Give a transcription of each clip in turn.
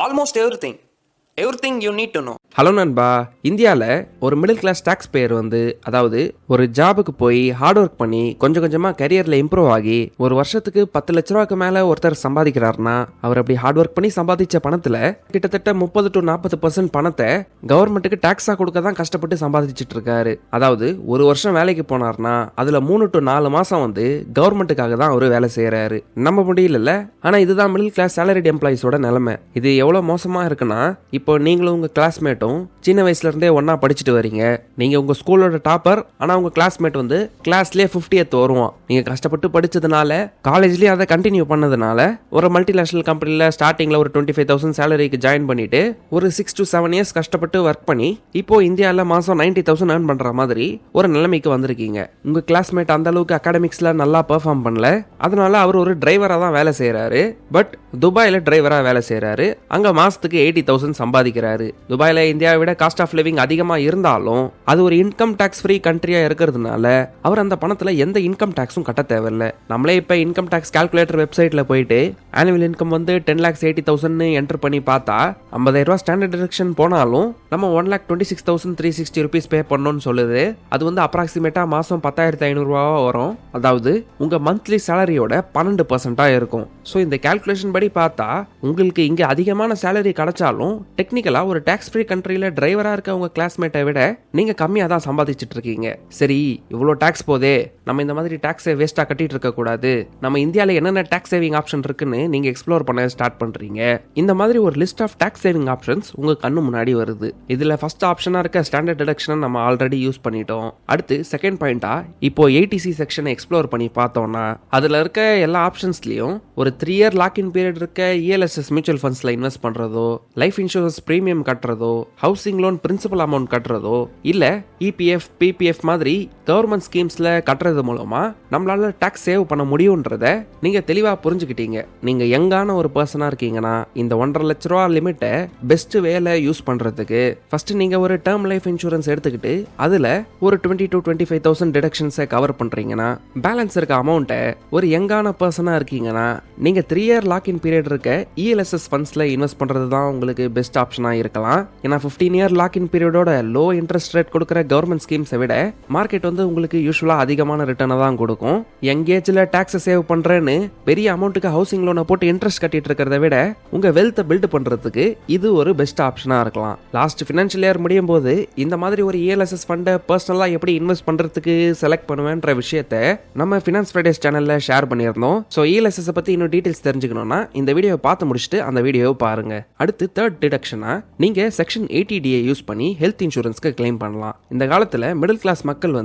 almost everything you need to know. Hello நண்பா, இந்தியாவில் ஒரு மிடில் கிளாஸ் டாக்ஸ் பேயர் அதாவது ஒரு ஜாபுக்கு போய் ஹார்ட் ஒர்க் பண்ணி கொஞ்சம் கொஞ்சமாக கரியரில் இம்ப்ரூவ் ஆகி ஒரு வருஷத்துக்கு 10 லட்ச ரூபாய்க்கு மேலே ஒருத்தர் சம்பாதிக்கிறாருன்னா அவர் அப்படி ஹார்ட் ஒர்க் பண்ணி சம்பாதிச்ச பணத்தில் கிட்டத்தட்ட 30 to 40% பணத்தை கவர்மெண்ட்டுக்கு டாக்ஸாக கொடுக்க தான் கஷ்டப்பட்டு சம்பாதிச்சுட்டு இருக்காரு. அதாவது ஒரு வருஷம் வேலைக்கு போனார்னா அதில் 3 to 4 மாதம் கவர்மெண்ட்டுக்காக தான் அவர் வேலை செய்கிறாரு. நம்ம முடியல, ஆனால் இதுதான் மிடில் கிளாஸ் சேலரிட் எம்ப்ளாயிஸோட நிலைமை. இது எவ்வளோ மோசமாக இருக்குன்னா, இப்போ நீங்களும் உங்கள் கிளாஸ்மேட்டும் சின்ன வயசுல இருந்தே ஒன்னா படிச்சுட்டு வரீங்க. நீங்க உங்க ஸ்கூலோட டாப்பர், ஆனா உங்க கிளாஸ்மேட் கிளாஸ்லயே 50th வருவான். நீங்க கஷ்டப்பட்டு படிச்சதுனால காலேஜ்லயே அதை கண்டினியூ பண்ணதுனால ஒரு மல்டிநேஷனல் கம்பெனில ஸ்டார்டிங்ல ஒரு 25,000 சேலரிக்கு ஜாயின் பண்ணிட்டு ஒரு 6 to 7 இயர்ஸ் கஷ்டப்பட்டு ஒர்க் பண்ணி இப்போ இந்தியாவில் மாசம் 90,000 earn பண்ற மாதிரி ஒரு நிலைமைக்கு வந்திருக்கீங்க. உங்க கிளாஸ்மேட் அந்த அளவுக்கு அகாடமிக்ஸ்ல நல்லா பெர்ஃபார்ம் பண்ணல, அதனால அவர் ஒரு டிரைவரா தான் வேலை செய்யறாரு. பட் துபாயில டிரைவரா வேலை செய்யறாரு. அங்க மாசத்துக்கு 80,000 சம்பாதிக்கிறாரு. துபாயில இந்தியாவை விட காஸ்ட் ஆஃப் லிவிங் அதிகமா இருந்தாலும் அது ஒரு இன்கம் டாக்ஸ் ஃப்ரீ கண்ட்ரியா இருக்கிறதுனால அவர் அந்த பணத்துல எந்த இன்கம் டாக்ஸும் கட்ட தேவையில்லை. நம்மளே இப்ப இன்கம் டாக்ஸ் கால்குலேட்டர் வெப்சைட்ல போயிட்டு ஆனுவல் இன்கம் 10,80,000 என்டர் பண்ணி பார்த்தா 50,000 ரூபாய் ஸ்டாண்டர்ட் டிடக்ஷன் போனாலும் நம்ம 1,26,360 rupees பே பண்ணணும்னு சொல்லுது. அது அப்ராக்சிமேட்டா மாசம் 10,500 ரூபாவா வரும். அதாவது உங்க மந்த்லி சேலரியோட 12% இருக்கும். ஸோ இந்த கால்குலேஷன் படி பார்த்தா உங்களுக்கு இங்க அதிகமான சேலரி கிடைச்சாலும் டெக்னிக்கலா ஒரு டாக்ஸ் ஃப்ரீ கண்ட்ரியில டிரைவரா இருக்க உங்க கிளாஸ்மேட்டை விட நீங்க கம்மியா தான் சம்பாதிச்சுட்டு இருக்கீங்க. சரி, இவ்வளோ டாக்ஸ் போதே, நம்ம இந்த மாதிரி டாக்ஸை வேஸ்டா கட்டிட்டு இருக்க கூடாது, நம்ம இந்தியாவில் என்னென்ன டாக்ஸ் சேவிங் ஆப்ஷன் இருக்குன்னு நீங்க எக்ஸ்ப்ளோர் பண்ண ஸ்டார்ட் பண்றீங்க. இந்த மாதிரி ஒரு list of tax saving options உங்க கண்ணு முன்னாடி வருது. இதுல ஃபர்ஸ்ட் ஆப்ஷனா இருக்க ஸ்டாண்டர்ட் டிடக்ஷனை நம்ம ஆல்ரெடி யூஸ் பண்ணிட்டோம். அடுத்து செகண்ட் பாயிண்டா இப்போ ஏடிசி செக்ஷனை எக்ஸ்ப்ளோர் பண்ணி பார்த்தோம்னா அதுல இருக்க எல்லா ஆப்ஷன்ஸ்லயும் ஒரு 3 year லாக்இன் பீரியட் இருக்க இஎல்எஸ்எஸ் மியூச்சுவல் ஃபண்ட்ஸ்ல இன்வெஸ்ட் பண்றதோ, லைஃப் இன்சூரன்ஸ் பிரீமியம் கட்டுறதோ, ஹவுசிங் லோன் பிரின்சிபல் அமௌண்ட் கட்டுறதோ, இல்ல இபிஎஃப் பிபிஎஃப் மாதிரி கவர்மெண்ட் ஸ்கீம்ஸ்ல கட்டுறது மூலமா நம்மளால டாக்ஸ் சேவ் பண்ண முடியும்ன்றத நீங்க தெளிவா புரிஞ்சுக்கிட்டீங்க. நீங்க யங்கான ஒரு பர்சனா இருக்கீங்கன்னா இந்த 1.5 லட்ச ரூபா லிமிட்டை பெஸ்ட் வேலை யூஸ் பண்றதுக்கு ஃபர்ஸ்ட் நீங்க ஒரு டேர்ம் லைஃப் இன்சூரன்ஸ் எடுத்துக்கிட்டு அதுல ஒரு 20,000 to 25,000 டிடக்ஷன்ஸை கவர் பண்றீங்கன்னா பேலன்ஸ் இருக்க அமௌண்ட்டை ஒரு யங்கான பர்சனா இருக்கீங்கன்னா நீங்க 3 year லாக்இன் பீரியட் இருக்க இஎல்எஸ்எஸ் ஃபண்ட்ஸ்ல இன்வெஸ்ட் பண்றது தான் உங்களுக்கு பெஸ்ட் ஆப்ஷனா இருக்கலாம். ஏன்னா 15 year லாக்இன் பீரியடோட லோ இன்ட்ரெஸ்ட் ரேட் கொடுக்குற கவர்மெண்ட் ஸ்கீம்ஸை விட மார்க்கெட் உங்களுக்கு யூஸ்வலா அதிகமான ரிட்டர்னை தான் கொடுக்கும். யங் ஏஜ்ல டாக்ஸ் சேவ் பண்றேன்னு பெரிய அமௌண்ட்டுக்கு ஹவுசிங் லோனை போட்டு இன்ட்ரெஸ்ட் கட்டிட்டு இருக்கிறத விட உங்க வெல்த்தை பில்ட் பண்றதுக்கு இது ஒரு பெஸ்ட் ஆப்ஷனா இருக்கலாம். லாஸ்ட் ஃபினான்ஷியல் இயர் முடியும் போது இந்த மாதிரி ஒரு இஎல்எஸ்எஸ் ஃபண்டை பர்சனலா எப்படி இன்வெஸ்ட் பண்றதுக்கு செலக்ட் பண்ணுவேன்ற விஷயத்தை நம்ம ஃபினான்ஸ் ஃப்ரைடேஸ் சேனல்ல ஷேர் பண்ணியிருந்தோம். ஸோ இஎல்எஸ்எஸ் பத்தி இன்னும் டீடைல்ஸ் தெரிஞ்சுக்கணும்னா இந்த வீடியோவை பார்த்து முடிச்சுட்டு அந்த வீடியோவை பாருங்க. அடுத்து தேர்ட் டிடக்ஷனா நீங்க செக்ஷன் 80DA யூஸ் பண்ணி ஹெல்த் இன்சூரன்ஸ்க்கு கிளைம் பண்ணலாம். இந்த காலத்துல மிடில் கிளாஸ் மக்கள்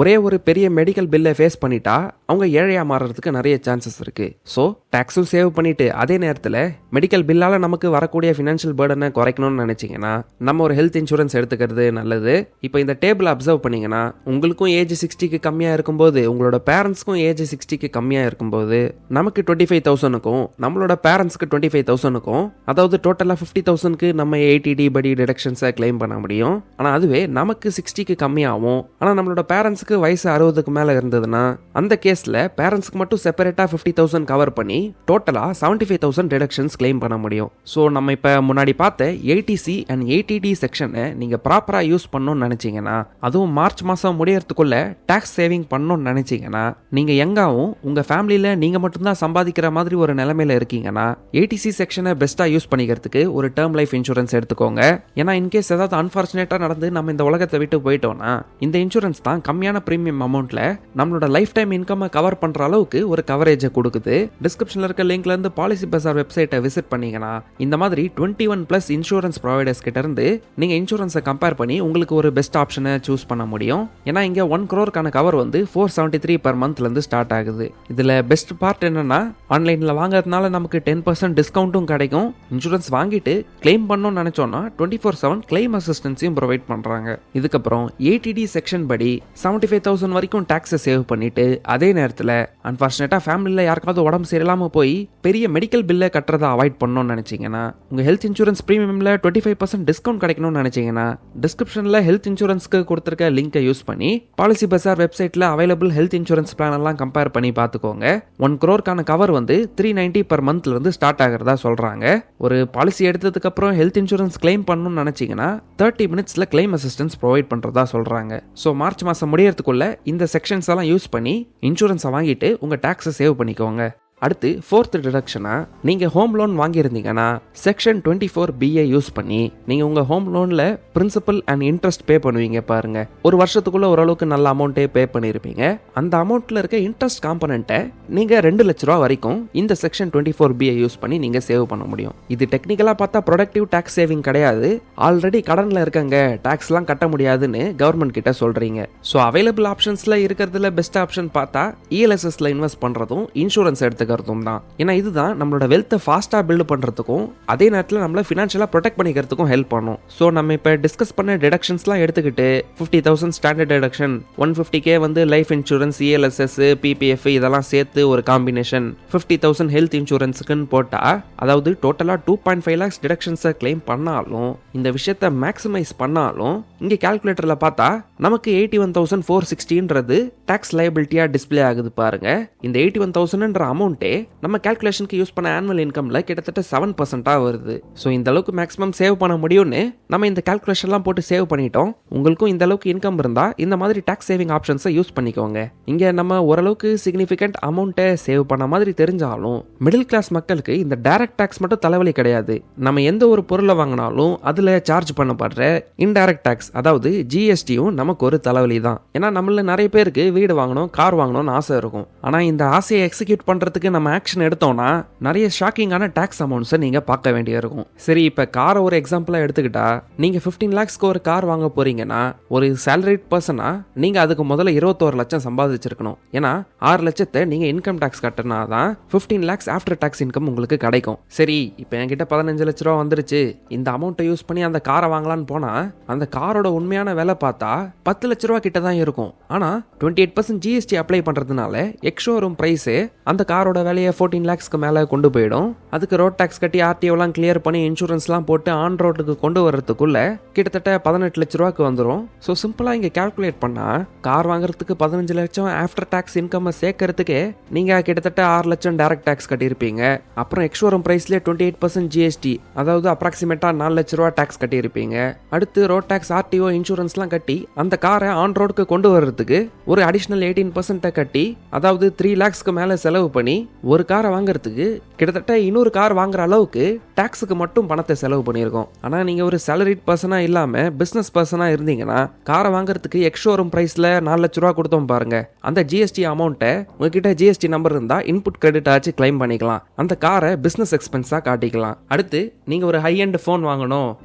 ஒரே ஒரு பெரிய மெடிக்கல் பில்லை ஃபேஸ் பண்ணிட்டா அவங்க ஏழையா மாறுறதுக்கு நிறைய சான்சஸ் இருக்கு. ஸோ டாக்ஸும் சேவ் பண்ணிட்டு அதே நேரத்தில் மெடிக்கல் பில்லால நமக்கு வரக்கூடிய ஃபினான்ஷியல் பர்டனை குறைக்கணும்னு நினைச்சீங்கன்னா நம்ம ஒரு ஹெல்த் இன்சூரன்ஸ் எடுத்துக்கிறது நல்லது. இப்போ இந்த டேபிள் அப்சர்வ் பண்ணீங்கன்னா உங்களுக்கும் ஏஜ் 60க்கு கம்மியா இருக்கும்போது உங்களோட பேரண்ட்ஸ்க்கும் ஏஜ் 60க்கு கம்மியா இருக்கும்போது நமக்கு 25,000க்கும் நம்மளோட பேரண்ட்ஸ்க்கு 25,000க்கும் அதாவது டோட்டலா 50,000க்கு நம்ம 80D படி டிடக்ஷன்ஸை கிளைம் பண்ண முடியும். ஆனா அதுவே நமக்கு 60க்கு கம்மியாகும், ஆனா நம்மளோட பேரண்ட்ஸ்க்கு வயசு 60க்கு மேல இருந்ததுன்னா அந்த கேஸ்ல பேரண்ட்ஸ்க்கு மட்டும் செப்பரேட்டா 50,000 கவர் பண்ணி டோட்டலா 75,000 டிடக்ஷன்ஸ் கிளைம் பண்ண முடியும். ஸோ நம்ம இப்ப முன்னாடி பார்த்த 80C அண்ட் 80D செக்ஷனை நீங்க ப்ராப்பரா யூஸ் பண்ணணும்னு நினைச்சீங்கன்னா, அதுவும் மார்ச் மாசம் முடியறதுக்குள்ள டாக்ஸ் சேவிங் பண்ணணும்னு நினைச்சீங்கன்னா, நீங்க எங்காவும் உங்க ஃபேமிலியில நீங்க மட்டும்தான் சம்பாதிக்கிற மாதிரி ஒரு நிலைமையில இருக்கீங்கன்னா 80C செக்ஷனை பெஸ்டா யூஸ் பண்ணிக்கிறதுக்கு ஒரு டேர்ம் லைஃப் இன்சூரன்ஸ் எடுத்துக்கோங்க. ஏன்னா இன்கேஸ் ஏதாவது அன்பார்ச்சுனேட்டா நடந்து நம்ம இந்த உலகத்தை விட்டு போயிட்டோம்னா இந்த இன்சூரன்ஸ் தான் கம்மியான பிரீமியம் அமௌண்ட்ல நம்மளோட லைஃப் டைம் இன்கம் கவர் பண்ற அளவுக்கு ஒரு கவரேஜை கொடுக்குது. டிஸ்கிரிப்ஷன்ல இருக்க லிங்க்ல இருந்து பாலிசி பஜார் வெப்சைட்டை விசிட் பண்ணீங்கன்னா இந்த மாதிரி 21+ இன்சூரன்ஸ் ப்ரொவைடர்ஸ் கிட்ட இருந்து நீங்க இன்சூரன்ஸை கம்பேர் பண்ணி உங்களுக்கு ஒரு பெஸ்ட் ஆப்ஷனை சூஸ் பண்ண முடியும். ஏன்னா இங்க 1 crore கவர் 473 per monthல இருந்து ஸ்டார்ட் ஆகுது. இதுல பெஸ்ட் பார்ட் என்னன்னா ஆன்லைன்ல வாங்குறதுனால நமக்கு 10% டிஸ்கவுண்ட்டும் கிடைக்கும். இன்சூரன்ஸ் வாங்கிட்டு கிளைம் பண்ணணும்னு நினைச்சோம்னா 24/7 கிளைம் அசிஸ்டன்ஸையும் ப்ரொவைட் பண்றாங்க. இதுக்கப்புறம் ஏடிடி செக்ஷன் படி 75,000 வரைக்கும் டாக்ஸை சேவ் பண்ணிட்டு அதே நேரத்தில் அன்பார்ச்சுனேட்டா ஃபேமிலியில் யாருக்காவது உடம்பு சரியில்லாம போய் பெரிய மெடிக்கல் பில்லை கட்டுறதை அவாய்ட் பண்ணணும்னு நினைச்சீங்கன்னா, உங்க ஹெல்த் இன்சூரன்ஸ் பிரீமியம்ல 25% டிஸ்கவுண்ட் கிடைக்கணும்னு நினைச்சீங்கன்னா, டிஸ்கிரிப்ஷன்ல ஹெல்த் இன்சூரன்ஸ்க்கு கொடுத்திருக்க லிங்கை யூஸ் பண்ணி பாலிசி பஜார் வெப்சைட்ல அவைலபிள் ஹெல்த் இன்சூரன்ஸ் பிளான் எல்லாம் கம்பேர் பண்ணி பார்த்துக்கோங்க. 1 crore கவர் வந்து 390 per monthல இருந்து ஸ்டார்ட் ஆகிறதா சொல்றாங்க. ஒரு பாலிசி எடுத்ததுக்கு அப்புறம் ஹெல்த் இன்சூரன்ஸ் கிளைம் பண்ணணும்னு நினைச்சீங்கன்னா 30 minutesல கிளைம் அசிஸ்டன்ஸ் ப்ரொவைட் பண்றதா சொல்றாங்க. ஸோ மார்ச் மாசம் முடியறதுக்குள்ள இந்த செக்ஷன்ஸ் எல்லாம் யூஸ் பண்ணி இன்சூரன்ஸை வாங்கிட்டு உங்க டாக்ஸை சேவ் பண்ணிக்கோங்க. அடுத்து 4th டிடக்ஷனா, நீங்க ஹோம் லோன் வாங்கியிருந்தீங்கன்னா செக்ஷன் 24B யூஸ் பண்ணி நீங்க உங்க ஹோம் லோன்ல பிரின்சிபல் அண்ட் இன்ட்ரெஸ்ட் பே பண்ணுவீங்க பாருங்க. ஒரு வருஷத்துக்குள்ள ஓரளவுக்கு நல்ல அமௌண்ட்டே பே பண்ணிருப்பீங்க. அந்த அமௌண்ட்ல இருக்க இன்ட்ரெஸ்ட் காம்பனண்ட்டை நீங்க 2 லட்ச ரூபா வரைக்கும் இந்த செக்ஷன் 24B யூஸ் பண்ணி நீங்க சேவ் பண்ண முடியும். இது டெக்னிக்கலா பார்த்தா ப்ரொடக்டிவ் டாக்ஸ் சேவிங் கிடையாது. ஆல்ரெடி கடன்ல இருக்கங்க, டாக்ஸ்லாம் கட்ட முடியாதுன்னு கவர்மெண்ட் கிட்ட சொல்றீங்க. ஸோ அவைலபிள் ஆப்ஷன்ஸ்ல இருக்கிறதுல பெஸ்ட் ஆப்ஷன் பார்த்தா ELSSல இன்வெஸ்ட் பண்றதும் இன்சூரன்ஸ் எடுத்துக்க தான். ஏன்னா இதுதான் நம்மளோட வெல்த்தை ஃபாஸ்டா பில்ட் பண்றதுக்கும் அதே நேரத்தில் நம்மள ஃபினான்ஷியலா ப்ரொடெக்ட் பண்ணிக்கிறதுக்கும் ஹெல்ப் பண்ணும். ஸோ நம்ம இப்போ டிஸ்கஸ் பண்ண டிடக்ஷன்ஸ்லாம் எடுத்துக்கிட்டு 50,000 ஸ்டாண்டர்ட் டிடக்ஷன், 150K வந்து லைஃப் இன்சூரன்ஸ், ELSS, PPF இதெல்லாம் சேர்த்து ஒரு காம்பினேஷன் 50,000 ஹெல்த் இன்சூரன்ஸுக்குன்னு போட்டா, அதாவது டோட்டலா 2.5 lakhs டிடக்ஷன்ஸை கிளைம் பண்ணாலும், இந்த விஷயத்தை மேக்ஸிமைஸ் பண்ணாலும், இங்கே கால்குலேட்டர்ல பார்த்தா நமக்கு 81,460ன்றது டாக்ஸ் லைபிலிட்டியா டிஸ்பிளே ஆகுது பாருங்க. இந்த 81,000ன்ற அமௌண்ட் நம்ம கால்குலேஷனுக்கு யூஸ் பண்ண ஆனுவல் இன்கம்ல கிட்டத்தட்ட 7% வருது. ஸோ இந்த அளவுக்கு மேக்ஸிமம் சேவ் பண்ண முடியும்னு நம்ம இந்த கால்குலேஷன்லாம் போட்டு சேவ் பண்ணிட்டோம். உங்களுக்கும் இந்த அளவுக்கு இன்கம் இருந்தா இந்த மாதிரி டாக்ஸ் சேவிங் ஆப்ஷன்ஸை யூஸ் பண்ணிக்கோங்க. இங்க நம்ம ஓரளவுக்கு சிக்னிஃபிகன்ட் அமௌண்ட்டை சேவ் பண்ண மாதிரி தெரிஞ்சாலும் மிடில் கிளாஸ் மக்களுக்கு இந்த டைரக்ட் டாக்ஸ் மட்டும் தலைவலி கிடையாது. நம்ம எந்த ஒரு பொருளை வாங்கினாலும் அதுல சார்ஜ் பண்ணப்படுற இன்டைரக்ட் டாக்ஸ், அதாவது GSTயும் நமக்கு ஒரு தலைவலி தான். ஏன்னா நம்மள நிறைய பேருக்கு வீடு வாங்கணும், கார் வாங்கணும்னு ஆசை இருக்கும். ஆனா இந்த ஆசையை எக்ஸிக்யூட் பண்றதுக்கு நம்ம ஆக்ஷன் எடுத்தோம்னா நிறைய ஷாக்கிங்கான டாக்ஸ் அமௌண்ட்ஸை நீங்க பார்க்க வேண்டியிருக்கும். சரி, இப்ப காரை ஒரு எக்ஸாம்பிளா எடுத்துக்கிட்டா, நீங்க 15 lakhsக்கு ஒரு கார் வாங்க போறீங்கன்னா ஒரு சேலரிட் பர்சனா நீங்க அதுக்கு முதல்ல 21 லட்சம் சம்பாதிச்சிருக்கணும். ஏன்னா 6 லட்சத்தை நீங்க இன்கம் டாக்ஸ் கட்டினாதான் 15 lakhs ஆஃப்டர் டாக்ஸ் இன்கம் உங்களுக்கு கிடைக்கும். சரி, இப்போ என்கிட்ட 15 லட்ச ரூபா வந்துருச்சு, இந்த அமௌண்ட்டை யூஸ் பண்ணி அந்த காரை வாங்கலான்னு போனா அந்த காரோட உண்மையான விலை பார்த்தா 10 லட்ச ரூபா கிட்ட தான் இருக்கும். ஆனா 28% GST அப்ளை பண்றதுனால எக்ஸ்ஷோரூம் பிரைஸ் அந்த காரோட வேலையை 14 lakhsக்கு மேலே கொண்டு போயிடும். அதுக்கு ரோட் டாக்ஸ் கட்டி RTOலாம் கிளியர் பண்ணி இன்சூரன்ஸ்லாம் போட்டு ஆன் ரோட்டுக்கு கொண்டு வர்றதுக்குள்ள கிட்டத்தட்ட 18 லட்ச ரூபாய்க்கு வந்துடும். ஸோ சிம்பிளாக இங்கே கால்குலேட் பண்ணால் கார் வாங்குறதுக்கு 15 லட்சம் ஆஃப்டர் டாக்ஸ் இன்கம் சேர்க்கறதுக்கே நீங்கள் கிட்டத்தட்ட 6 லட்சம் டைரக்ட் டாக்ஸ் கட்டியிருப்பீங்க. அப்புறம் எக்ஸ்ஷோரூம் ப்ரைஸ்லேயே 28% GST, அதாவது அப்ராக்சிமேட்டாக 4 லட்ச ரூபா டாக்ஸ் கட்டியிருப்பீங்க. அடுத்து ரோட் டாக்ஸ், RTO, இன்சூரன்ஸ்லாம் கட்டி அந்த காரை ஆன் ரோடுக்கு கொண்டு வர்றதுக்கு ஒரு அடிஷனல் 18% கட்டி, அதாவது 3 lakhsக்கு மேலே செலவு பண்ணி ஒரு காரை வாங்குறதுக்கு கிட்டத்தட்ட இன்னொரு கார் வாங்குற அளவுக்கு டாக்ஸுக்கு மட்டும் பணத்தை செலவு பண்ணியிருக்கோம். ஆனால் நீங்கள் ஒரு சேலரிட் பர்சனா இல்லாமல் பிஸ்னஸ் பர்சனா இருந்தீங்கன்னா காரை வாங்குறதுக்கு எக்ஸ்ஷோரூம் பிரைஸில் 4 லட்ச ரூபா கொடுத்தோம் பாருங்க. அந்த GST அமௌண்ட்டை உங்ககிட்ட GST நம்பர் இருந்தால் இன்புட் கிரெடிட் ஆச்சு கிளைம் பண்ணிக்கலாம். அந்த காரை பிஸ்னஸ் எக்ஸ்பென்ஸாக காட்டிக்கலாம். அடுத்து நீங்கள் ஒரு ஹை எண்ட் ஃபோன் வாங்கணும்,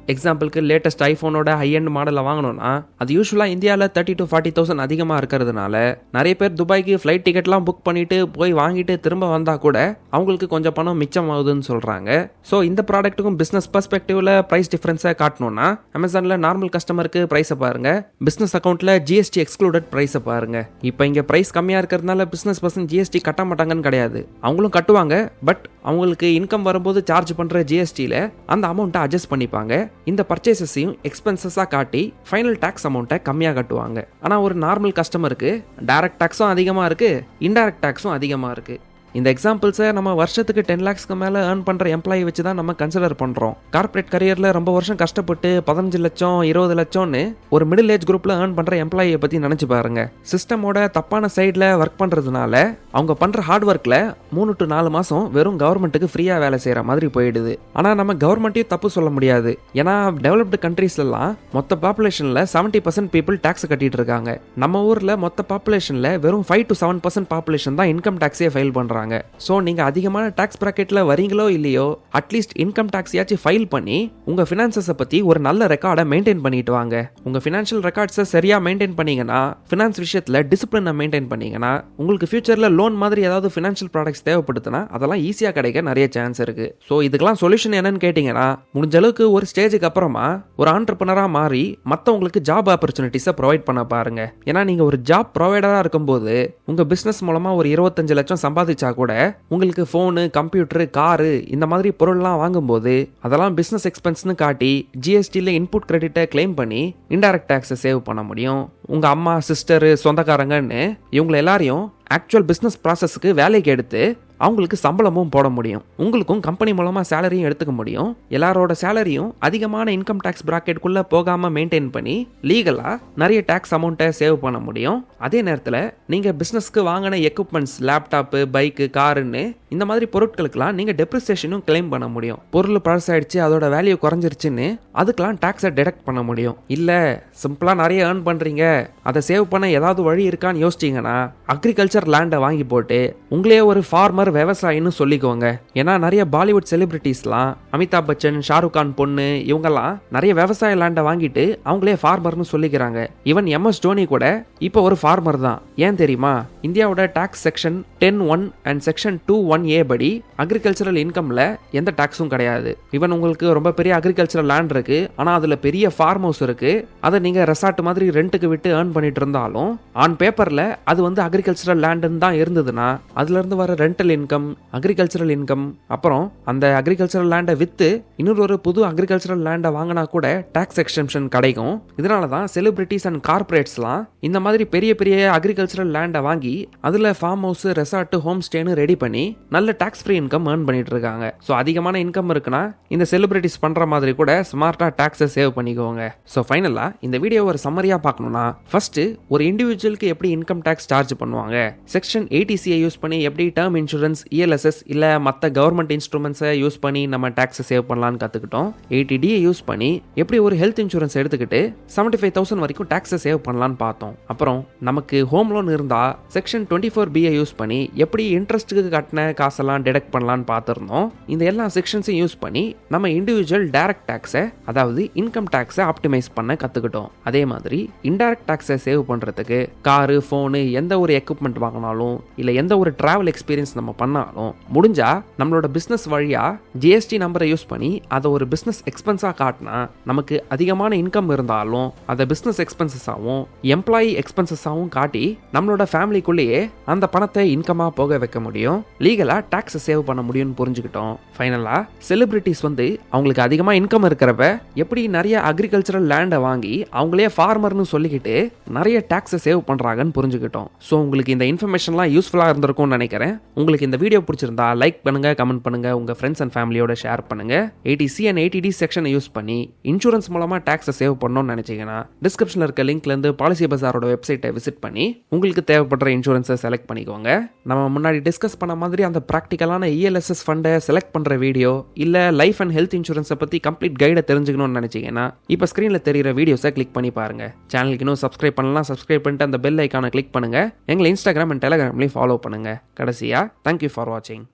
எக்ஸாம்பிளுக்கு லேட்டஸ்ட் ஐஃபோனோட ஹை எண்ட் மாடலை வாங்கணும்னா அது யூஸ்வலாக இந்தியாவில் 30,000 to 40,000 அதிகமாக இருக்கிறதுனால நிறைய பேர் துபாய்க்கு ஃப்ளைட் டிக்கெட்லாம் புக் பண்ணிட்டு போய் வாங்கிட்டு திரும்ப வந்தா கூட அவங்களுக்கு கொஞ்சம் பணம் மிச்சம் ஆகுதுன்னு சொல்றாங்க. ஸோ இந்த ப்ராடக்ட்டுக்கும் பிசினஸ் பெர்ஸ்பெக்டிவ்ல பிரைஸ் டிஃபரன்ஸை காட்டணும்னா அமேசான்ல நார்மல் கஸ்டமருக்கு பிரைஸை பாருங்க, பிசினஸ் அக்கௌண்ட்ல GST எக்ஸ்க்ளூடட் பிரைஸை பாருங்க. இப்போ இங்க பிரைஸ் கம்மியா இருக்கிறதுனால பிசினஸ் பர்சன் GST கட்ட மாட்டாங்கன்னு கிடையாது, அவங்களும் கட்டுவாங்க. பட் அவங்களுக்கு இன்கம் வரும்போது சார்ஜ் பண்ற GSTல அந்த அமௌண்ட்டை அட்ஜஸ்ட் பண்ணிப்பாங்க. இந்த பர்ச்சேசஸையும் எக்ஸ்பென்சஸா காட்டி ஃபைனல் டாக்ஸ் அமௌண்ட்டை கம்மியா கட்டுவாங்க. ஆனா ஒரு நார்மல் கஸ்டமருக்கு டைரக்ட் டாக்ஸும் அதிகமா இருக்கு, இன்டைரக்ட் டாக்ஸும் அதிகமா இருக்கு. இந்த எக்ஸாம்பிள்ஸை நம்ம வருஷத்துக்கு 10 lakhsக்கு மேலே ஏர்ன் பண்ணுற எம்ப்ளாயி வச்சு தான் நம்ம கன்சிடர் பண்ணுறோம். கார்பரேட் கரியரில் ரொம்ப வருஷம் கஷ்டப்பட்டு 15 லட்சம் 20 லட்சம்னு ஒரு மிடில் ஏஜ் குரூப்பில் ஏர்ன் பண்ணுற எம்ப்ளாயியை பற்றி நினச்சி பாருங்க. சிஸ்டமோட தப்பான சைடில் ஒர்க் பண்ணுறதுனால அவங்க பண்ணுற ஹார்ட் ஒர்க்கில் 3 to 4 மாதம் வெறும் கவர்மெண்ட்டுக்கு ஃப்ரீயாக வேலை செய்கிற மாதிரி போயிடுது. ஆனால் நம்ம கவர்மெண்ட்டையும் தப்பு சொல்ல முடியாது. ஏன்னா டெவலப்டு கண்ட்ரீஸ்லாம் மொத்த பாப்புலேஷனில் 70% பீப்புள் டேக்ஸ் கட்டிட்டு இருக்காங்க. நம்ம ஊரில் மொத்த பாப்புலேஷனில் வெறும் 5 to 7% பாப்புலேஷன் தான் இன்கம் டேக்ஸே ஃபைல் பண்ணுறாங்க. பண்ணியிருக்காங்க. ஸோ நீங்கள் அதிகமான டேக்ஸ் ப்ராக்கெட்டில் வரீங்களோ இல்லையோ, அட்லீஸ்ட் இன்கம் டேக்ஸ் யாச்சும் ஃபைல் பண்ணி உங்கள் ஃபினான்சஸை பற்றி ஒரு நல்ல ரெக்கார்டை மெயின்டைன் பண்ணிட்டு வாங்க. உங்கள் ஃபினான்ஷியல் ரெக்கார்ட்ஸை சரியாக மெயின்டைன் பண்ணீங்கன்னா, ஃபினான்ஸ் விஷயத்தில் டிசிப்ளினை மெயின்டைன் பண்ணீங்கன்னா, உங்களுக்கு ஃபியூச்சரில் லோன் மாதிரி ஏதாவது ஃபினான்ஷியல் ப்ராடக்ட்ஸ் தேவைப்படுதுன்னா அதெல்லாம் ஈஸியாக கிடைக்க நிறைய சான்ஸ் இருக்குது. ஸோ இதுக்கெல்லாம் சொல்யூஷன் என்னன்னு கேட்டிங்கன்னா, முடிஞ்ச அளவுக்கு ஒரு ஸ்டேஜுக்கு அப்புறமா ஒரு ஆண்டர்பிரனராக மாறி மற்றவங்களுக்கு ஜாப் ஆப்பர்ச்சுனிட்டிஸை ப்ரொவைட் பண்ண பாருங்க. ஏன்னா நீங்கள் ஒரு ஜாப் ப்ரொவைடராக இருக்கும்போது உங்கள் பிஸ்னஸ் மூலமாக ஒரு 25 லட்சம் சம்பாதிச்சா கூட உங்களுக்கு ஃபோனு, கம்ப்யூட்டரு, காரு இந்த மாதிரி பொருள்லாம் வாங்கும்போது அதெல்லாம் பிஸ்னஸ் எக்ஸ்பென்ஸ்னு காட்டி ஜிஎஸ்டியில் இன்புட் கிரெடிட்டை கிளைம் பண்ணி இன்டைரக்ட் டேக்ஸை சேவ் பண்ண முடியும். உங்கள் அம்மா, சிஸ்டரு, சொந்தக்காரங்கன்னு இவங்க எல்லாரையும் ஆக்சுவல் பிஸ்னஸ் ப்ராசஸ்க்கு வேலைக்கு எடுத்து அவங்களுக்கு சம்பளமும் போட முடியும். உங்களுக்கும் கம்பெனி மூலமாக சேலரியும் எடுத்துக்க முடியும். எல்லாரோட சேலரியும் அதிகமான இன்கம் டேக்ஸ் ப்ராக்கெட்டுக்குள்ளே போகாமல் மெயின்டைன் பண்ணி லீகலாக நிறைய டேக்ஸ் அமௌண்ட்டை சேவ் பண்ண முடியும். அதே நேரத்தில் நீங்கள் பிஸ்னஸ்க்கு வாங்கின எக்யூப்மெண்ட்ஸ், லேப்டாப்பு, பைக்கு, காருன்னு இந்த மாதிரி பொருட்களுக்கெல்லாம் நீங்கள் டெப்ரிசியேஷனும் கிளைம் பண்ண முடியும். பொருள் பழசாயிடுச்சு, அதோட வேல்யூ குறைஞ்சிருச்சுன்னு அதுக்கெல்லாம் டேக்ஸை டிடக்ட் பண்ண முடியும். இல்லை சிம்பிளாக நிறைய ஏர்ன் பண்ணுறீங்க, அதை சேவ் பண்ண ஏதாவது வழி இருக்கான்னு யோசிச்சிங்கன்னா அக்ரிகல்ச்சர் லேண்டை வாங்கி போட்டு உங்களே ஒரு ஃபார்மர் விவசாயின்னு சொல்லிக்கோங்க. ஏன்னா நிறைய பாலிவுட் செலிபிரிட்டிஸ்லாம், அமிதாப் பச்சன், ஷாருக் கான் பொண்ணு, இவங்கெல்லாம் நிறைய விவசாய லேண்டை வாங்கிட்டு அவங்களே ஃபார்மர்னு சொல்லிக்கிறாங்க. ஈவன் MS தோனி கூட இப்போ ஒரு ஃபார்மர் தான். ஏன் தெரியுமா? இந்தியாவோட tax section 10(1) and section 2(1)A படி அக்ரிகல்ச்சரல் இன்கம்ல எந்த டாக்ஸும் கிடையாது. ஈவன் உங்களுக்கு ரொம்ப பெரிய அக்ரிகல்ச்சரல் லேண்ட் இருக்கு, ஆனால் அதில் பெரிய ஃபார்ம் ஹவுஸ் இருக்கு, அதை நீங்கள் ரெசார்ட் மாதிரி ரெண்ட்டுக்கு விட்டு ஏர்ன் பண்ணிட்டு இருந்தாலும் ஆன் பேப்பரில் அது வந்து அக்ரிகல்ச்சரல் லேண்டுன்னு தான் இருந்ததுன்னா அதுலேருந்து வர ரெண்டல் இன்கம், அக்ரிகல்ச்சரல் இன்கம், அப்புறம் அந்த அக்ரிகல்ச்சரல் லேண்டை விற்று இன்னொரு புது அக்ரிகல்ச்சரல் லேண்டை வாங்கினா கூட டாக்ஸ் எக்ஸ்டென்ஷன் கிடைக்கும். இதனால தான் செலிபிரிட்டிஸ் அண்ட் கார்பரேட்ஸ்லாம் இந்த மாதிரி பெரிய பெரிய அக்ரிகல்ச்சரல் லேண்டை வாங்கி அதில் ஃபார்ம் ஹவுஸ், ரெசார்ட், ஹோம் ஸ்டேன்னு ரெடி பண்ணி நல்ல டாக்ஸ் ஃப்ரீ இன்கம் ஏர்ன் பண்ணிட்டு இருக்காங்க. ஸோ அதிகமான இன்கம் இருக்குன்னா இந்த செலிபிரிட்டிஸ் பண்ணுற மாதிரி கூட ஸ்மார்ட்டாக டாக்ஸை சேவ் பண்ணிக்கோங்க. ஸோ ஃபைனலாக இந்த வீடியோ ஒரு சம்மரியாக பார்க்கணும்னா, ஃபர்ஸ்ட் ஒரு இண்டிவிஜுவலுக்கு எப்படி இன்கம் டாக்ஸ் சார்ஜ் பண்ணுவாங்க, செக்ஷன் 80C யூஸ் பண்ணி எப்படி டேர்ம் இன்சூரன்ஸ், ELSS இல்லை மற்ற கவர்மெண்ட் இன்ஸ்ட்ருமெண்ட்ஸை யூஸ் பண்ணி நம்ம டேக்ஸை சேவ் பண்ணலான்னு கற்றுக்கிட்டோம். 80D யூஸ் பண்ணி எப்படி ஒரு ஹெல்த் இன்சூரன்ஸ் எடுத்துக்கிட்டு 75,000 வரைக்கும் டேக்ஸை சேவ் பண்ணலான்னு பார்த்தோம். அப்புறம் நமக்கு ஹோம் லோன் இருந்தால் செக்ஷன் 24B யூஸ் பண்ணி எப்படி இன்ட்ரெஸ்ட்டுக்கு கட்டின காசெல்லாம் டிடக்ட் பண்ணலான்னு பார்த்துருந்தோம். இந்த எல்லா செக்ஷன்ஸையும் யூஸ் பண்ணி நம்ம இண்டிவிஜுவல் டைரக்ட் டேக்ஸை, அதாவது இன்கம் டேக்ஸை ஆப்டிமைஸ் பண்ண கற்றுக்கிட்டோம். அதே மாதிரி இன்டைரக்ட் டேக்ஸை சேவ் பண்ணுறதுக்கு காரு, ஃபோனு, எந்த ஒரு எக்யூப்மெண்ட் வாங்கினாலும் இல்லை எந்த ஒரு டிராவல் எக்ஸ்பீரியன்ஸ் நம்ம பண்ணாலும் முடிஞ்சா நம்மளோட பிசினஸ் வழியா ஜிஎஸ்டி நம்பரை யூஸ் பண்ணி அதை ஒரு பிசினஸ் எக்ஸ்பென்ஸா காட்டினா நமக்கு அதிகமான இன்கம் இருந்தாலும் அதை பிசினஸ் எக்ஸ்பென்சஸாகவும் எம்ப்ளாயி எக்ஸ்பென்சஸாகவும் காட்டி நம்மளோட ஃபேமிலிக்குள்ளேயே அந்த பணத்தை இன்கமா போக வைக்க முடியும். லீகலா டாக்ஸ் சேவ் பண்ண முடியும்னு புரிஞ்சுக்கிட்டோம். ஃபைனலா செலிபிரிட்டிஸ் வந்து அவங்களுக்கு அதிகமா இன்கம் இருக்கிறப்ப எப்படி நிறைய அக்ரிகல்ச்சரல் லேண்டை வாங்கி அவங்களே ஃபார்மர்னு சொல்லிக்கிட்டு நிறைய டாக்ஸை சேவ் பண்றாங்கன்னு புரிஞ்சுக்கிட்டோம். ஸோ உங்களுக்கு இந்த இன்ஃபர்மேஷன்லாம் யூஸ்ஃபுல்லா இருந்திருக்கும்னு நினைக்கிறேன். உங்களுக்கு இந்த வீடியோ பிடிச்சிருந்தா லைக் பண்ணுங்க, கமெண்ட் பண்ணுங்க, உங்க ஃப்ரெண்ட்ஸ் அண்ட் ஃபேமிலியோட ஷேர் பண்ணுங்க. 80C அண்ட் 80D செக்ஷனை யூஸ் பண்ணி இன்சூரன்ஸ் மூலமா டாக்ஸை சேவ் பண்ணணும்னு நினைச்சீங்கன்னா டிஸ்கிரிப்ஷன்ல இருக்க லிங்க்ல இருந்து பாலிசி பஜாரோட வெப்சைட்டை விசிட் பண்ணி உங்களுக்கு தேவைப்படுற இன்சூரன்ஸை செலக்ட் பண்ணிக்கோங்க. நம்ம முன்னாடி டிஸ்கஸ் பண்ண மாதிரி அந்த ப்ராக்டிக்கலான ELSS ஃபண்டை செலக்ட் பண்ற வீடியோ இல்ல லைஃப் அண்ட் ஹெல்த் இன்சூரன்ஸை பத்தி கம்ப்ளீட் கைடை தெரிஞ்சுக்கணும்னு நினைச்சீங்கன்னா இப்போ ஸ்கிரீன்ல தெரியுற வீடியோஸை கிளிக் பண்ணி பாருங்க. சேனலுக்கு இன்னும் சப்ஸ்கிரைப் பண்ணலாம், சப்ஸ்கிரைப் பண்ணிட்டு அந்த பெல் ஐக்கானை கிளிக் பண்ணுங்க. எங்களை இன்ஸ்டாகிராம் அண்ட் டெலிகிராம்லயும் ஃபாலோ பண்ணுங்க. கடைசியா தேங்க்யூ ஃபார் வாட்சிங்.